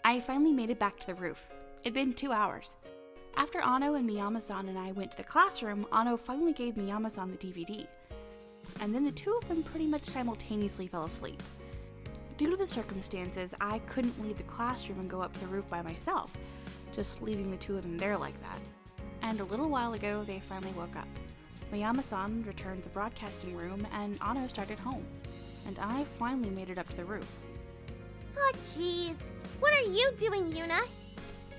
I finally made it back to the roof. It'd been 2 hours. After Ano and Miyama-san and I went to the classroom, Ano finally gave Miyama-san the DVD. And then the two of them pretty much simultaneously fell asleep. Due to the circumstances, I couldn't leave the classroom and go up to the roof by myself, just leaving the two of them there like that. And a little while ago, they finally woke up. Miyama-san returned to the broadcasting room, and Ano started home. And I finally made it up to the roof. Oh, jeez. What are you doing, Yuna?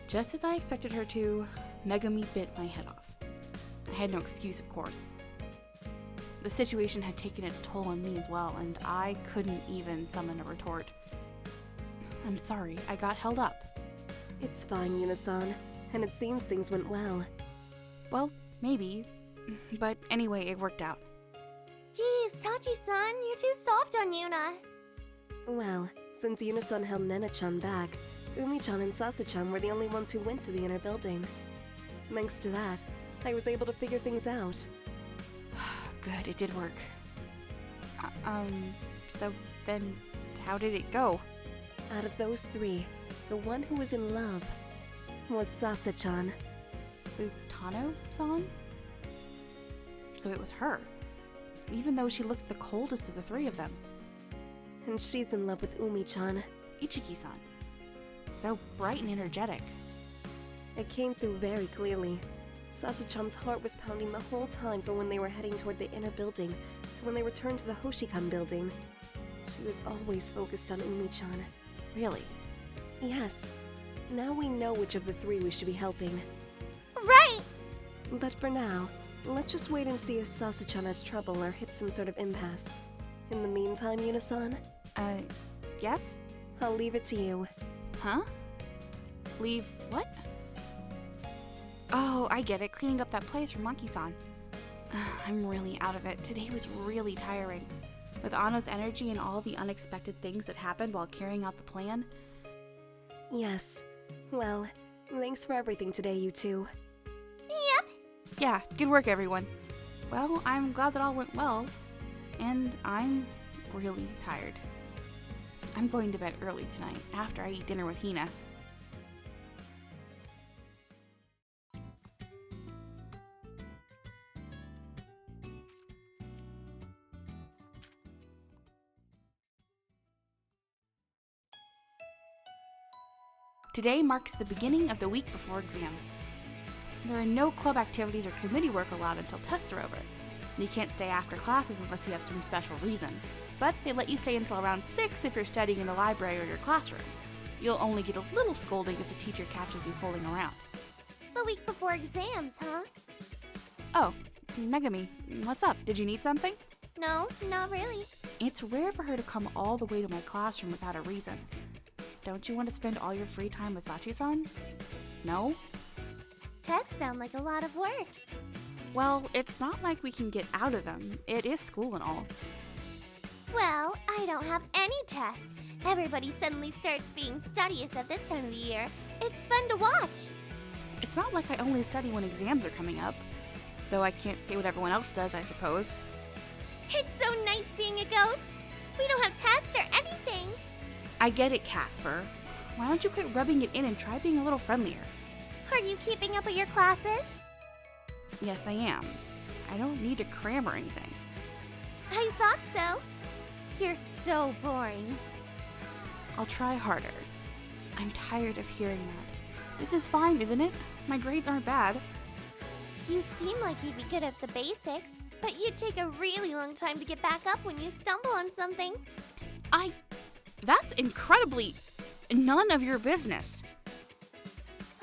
Just as I expected her to, Megumi bit my head off. I had no excuse, of course. The situation had taken its toll on me as well, and I couldn't even summon a retort. I'm sorry, I got held up. It's fine, Yuna-san, and it seems things went well. Well, maybe. But anyway, it worked out. Geez, Sachi-san, you're too soft on Yuna. Well, since Yuna-san held Nena-chan back, Umi-chan and Sasa-chan were the only ones who went to the inner building. Thanks to that, I was able to figure things out. Good, it did work. So then, how did it go? Out of those three, the one who was in love was Sasa-chan. Futano-san? So it was her, even though she looked the coldest of the three of them. And she's in love with Umi-chan. Ichiki-san. So bright and energetic. It came through very clearly. Sasa-chan's heart was pounding the whole time from when they were heading toward the inner building to when they returned to the Hoshikan building. She was always focused on Umi-chan. Really? Yes. Now we know which of the three we should be helping. Right! But for now, let's just wait and see if Sasa-chan has trouble or hits some sort of impasse. In the meantime, Yuna-san? Yes? I'll leave it to you. Huh? Leave what? Oh, I get it. Cleaning up that place for Monkey-san. I'm really out of it. Today was really tiring. With Ano's energy and all the unexpected things that happened while carrying out the plan. Yes. Well, thanks for everything today, you two. Yep. Yeah, good work, everyone. Well, I'm glad that all went well. And I'm really tired. I'm going to bed early tonight, after I eat dinner with Hina. Today marks the beginning of the week before exams. There are no club activities or committee work allowed until tests are over. And you can't stay after classes unless you have some special reason. But they let you stay until around 6 if you're studying in the library or your classroom. You'll only get a little scolding if the teacher catches you fooling around. The week before exams, huh? Oh, Megumi, what's up? Did you need something? No, not really. It's rare for her to come all the way to my classroom without a reason. Don't you want to spend all your free time with Sachi-san? No? Tests sound like a lot of work. Well, it's not like we can get out of them. It is school and all. Well, I don't have any tests. Everybody suddenly starts being studious at this time of the year. It's fun to watch. It's not like I only study when exams are coming up. Though I can't say what everyone else does, I suppose. It's so nice being a ghost. We don't have tests or anything. I get it, Casper. Why don't you quit rubbing it in and try being a little friendlier? Are you keeping up with your classes? Yes, I am. I don't need to cram or anything. I thought so. You're so boring. I'll try harder. I'm tired of hearing that. This is fine, isn't it? My grades aren't bad. You seem like you'd be good at the basics, but you'd take a really long time to get back up when you stumble on something. That's incredibly none of your business.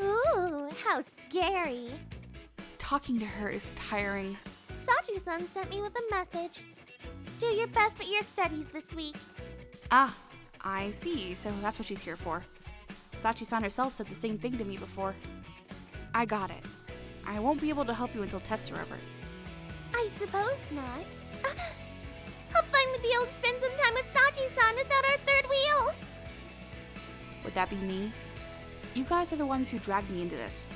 Ooh, how scary. Talking to her is tiring. Sachi-san sent me with a message. Do your best with your studies this week. Ah, I see. So that's what she's here for. Sachi-san herself said the same thing to me before. I got it. I won't be able to help you until tests are over. I suppose not. I'll finally be able to spend some time with Sachi-san without our third wheel. Would that be me? You guys are the ones who dragged me into this.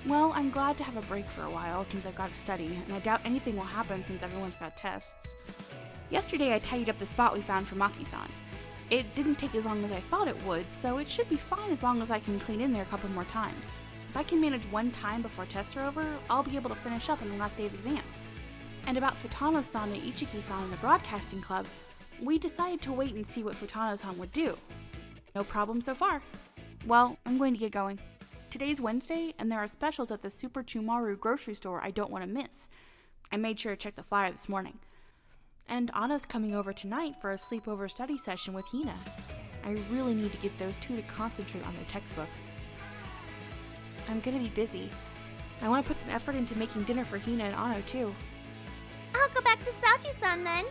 Well, I'm glad to have a break for a while since I've got to study, and I doubt anything will happen since everyone's got tests. Yesterday I tidied up the spot we found for Maki-san. It didn't take as long as I thought it would, so it should be fine as long as I can clean in there a couple more times. If I can manage one time before tests are over, I'll be able to finish up on the last day of exams. And about Futano-san and Ichiki-san in the broadcasting club, we decided to wait and see what Futano-san would do. No problem so far. Well, I'm going to get going. Today's Wednesday, and there are specials at the Super Chumaru grocery store I don't want to miss. I made sure to check the flyer this morning. And Anna's coming over tonight for a sleepover study session with Hina. I really need to get those two to concentrate on their textbooks. I'm gonna be busy. I want to put some effort into making dinner for Hina and Anno too. I'll go back to Sachi-san then.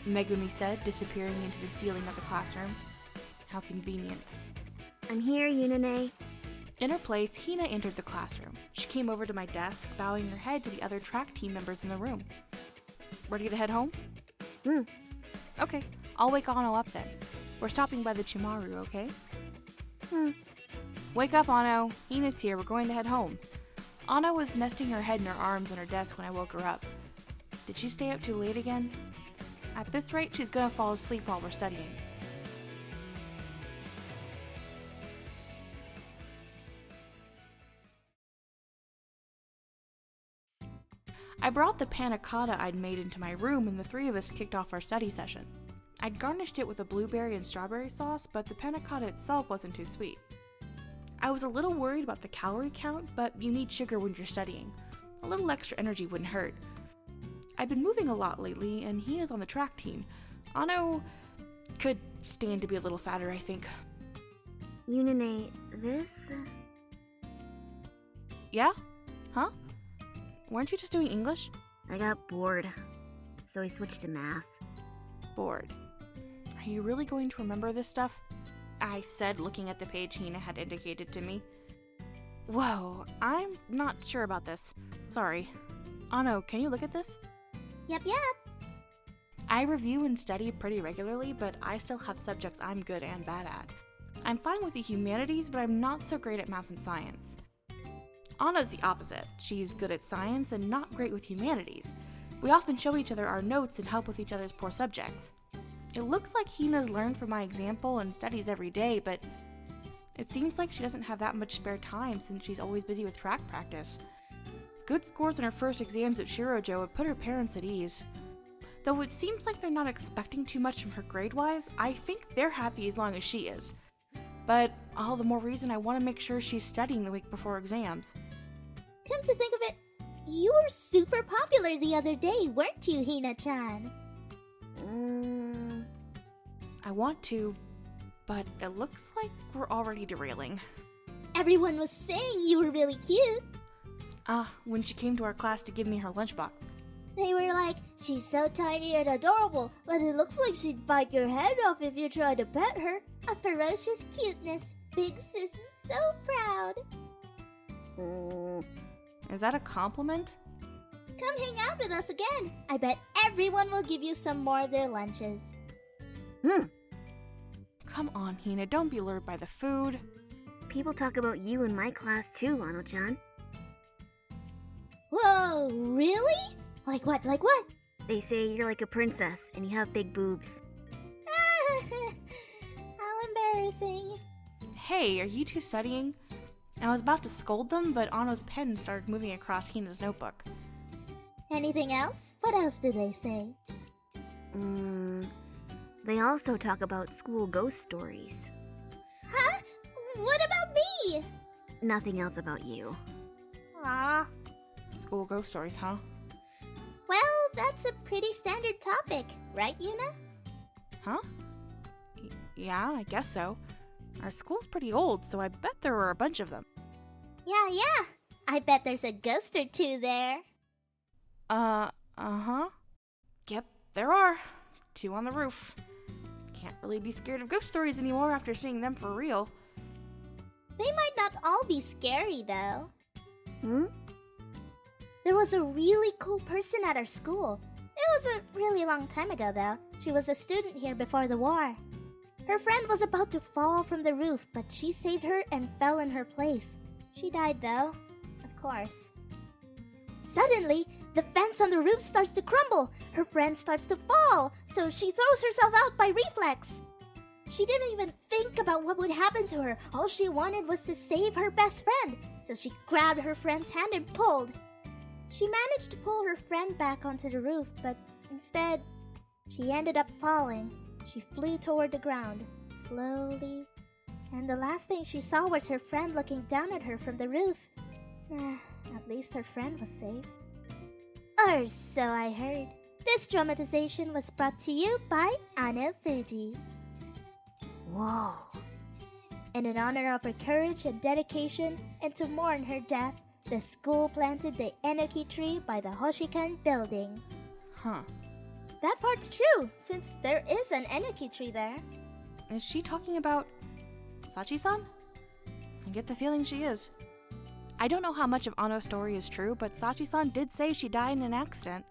Megumi said, disappearing into the ceiling of the classroom. How convenient. I'm here, Yuna. In her place, Hina entered the classroom. She came over to my desk, bowing her head to the other track team members in the room. Ready to head home? Okay, I'll wake Anno up then. We're stopping by the Chumaru, okay? Wake up, Anno. Hina's here. We're going to head home. Anno was nesting her head in her arms on her desk when I woke her up. Did she stay up too late again? At this rate, she's gonna fall asleep while we're studying. I brought the panna cotta I'd made into my room and the three of us kicked off our study session. I'd garnished it with a blueberry and strawberry sauce, but the panna cotta itself wasn't too sweet. I was a little worried about the calorie count, but you need sugar when you're studying. A little extra energy wouldn't hurt. I've been moving a lot lately, and he is on the track team. Anno could stand to be a little fatter, I think. Yuna, this... Yeah? Huh? Weren't you just doing English? I got bored, so I switched to math. Bored. Are you really going to remember this stuff? I said, looking at the page Hina had indicated to me. Whoa, I'm not sure about this. Sorry. Anno, can you look at this? Yep. I review and study pretty regularly, but I still have subjects I'm good and bad at. I'm fine with the humanities, but I'm not so great at math and science. Anna's the opposite. She's good at science and not great with humanities. We often show each other our notes and help with each other's poor subjects. It looks like Hina's learned from my example and studies every day, but it seems like she doesn't have that much spare time since she's always busy with track practice. Good scores in her first exams at Shirojo would put her parents at ease. Though it seems like they're not expecting too much from her grade-wise, I think they're happy as long as she is. But all the more reason I want to make sure she's studying the week before exams. Come to think of it, you were super popular the other day, weren't you, Hina-chan? I want to, but it looks like we're already derailing. Everyone was saying you were really cute. When she came to our class to give me her lunchbox. They were like, she's so tiny and adorable, but it looks like she'd bite your head off if you tried to pet her. A ferocious cuteness. Big sis is so proud. Is that a compliment? Come hang out with us again. I bet everyone will give you some more of their lunches. Come on, Hina, don't be lured by the food. People talk about you in my class too, Ano-chan. Whoa, really? Like what? They say you're like a princess and you have big boobs. How embarrassing. Hey, are you two studying? I was about to scold them, but Anno's pen started moving across Hina's notebook. Anything else? What else did they say? They also talk about school ghost stories. Huh? What about me? Nothing else about you. Aw. School ghost stories, huh? Well, that's a pretty standard topic, right, Yuna? Huh? Yeah, I guess so. Our school's pretty old, so I bet there were a bunch of them. Yeah. I bet there's a ghost or two there. Uh-huh. Yep, there are. 2 on the roof. Can't really be scared of ghost stories anymore after seeing them for real. They might not all be scary, though. There was a really cool person at our school. It was a really long time ago, though. She was a student here before the war. Her friend was about to fall from the roof, but she saved her and fell in her place. She died, though. Of course. Suddenly, The fence on the roof starts to crumble. Her friend starts to fall, so she throws herself out by reflex. She didn't even think about what would happen to her. All she wanted was to save her best friend, so she grabbed her friend's hand and pulled. She managed to pull her friend back onto the roof, but instead, she ended up falling. She flew toward the ground, slowly, and the last thing she saw was her friend looking down at her from the roof. At least her friend was safe. Or so I heard. This dramatization was brought to you by Anna Fuji. Whoa. And in honor of her courage and dedication, and to mourn her death, the school planted the Enoki tree by the Hoshikan building. Huh. That part's true, since there is an Enoki tree there. Is she talking about Sachi-san? I get the feeling she is. I don't know how much of Ano's story is true, but Sachi-san did say she died in an accident.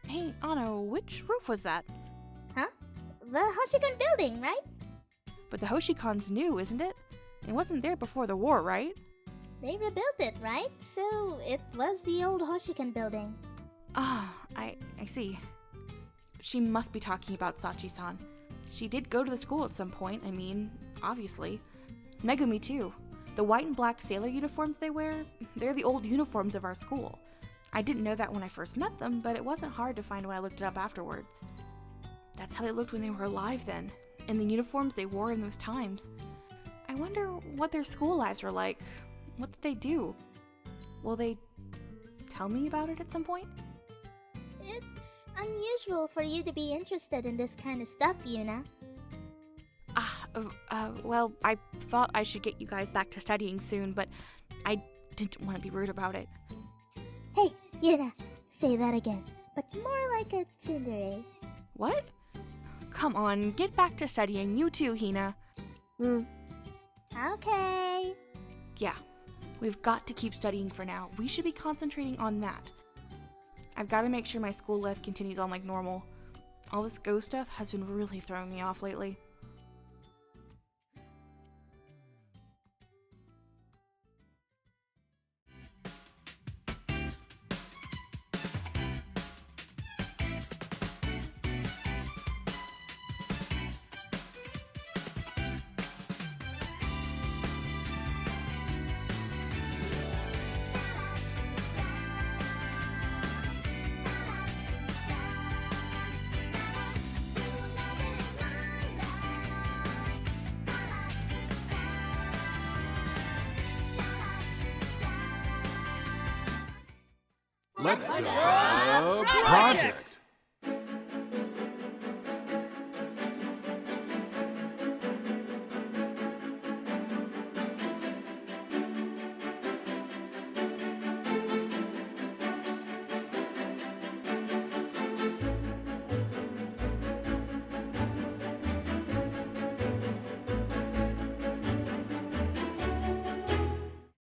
Hey, Ano, which roof was that? Huh? The Hoshikan building, right? But the Hoshikan's new, isn't it? It wasn't there before the war, right? They rebuilt it, right? So it was the old Hoshikan building. Ah, I see. She must be talking about Sachi-san. She did go to the school at some point, I mean, obviously. Megumi too. The white and black sailor uniforms they wear, they're the old uniforms of our school. I didn't know that when I first met them, but it wasn't hard to find when I looked it up afterwards. That's how they looked when they were alive then, and the uniforms they wore in those times. I wonder what their school lives were like. What did they do? Will they tell me about it at some point? It's unusual for you to be interested in this kind of stuff, Yuna. Well, I thought I should get you guys back to studying soon, but I didn't want to be rude about it. Hey, Yuna, say that again, but more like a tsundere. What? Come on, get back to studying. You too, Hina. Okay. Yeah, we've got to keep studying for now. We should be concentrating on that. I've got to make sure my school life continues on like normal. All this ghost stuff has been really throwing me off lately. Let's do a project!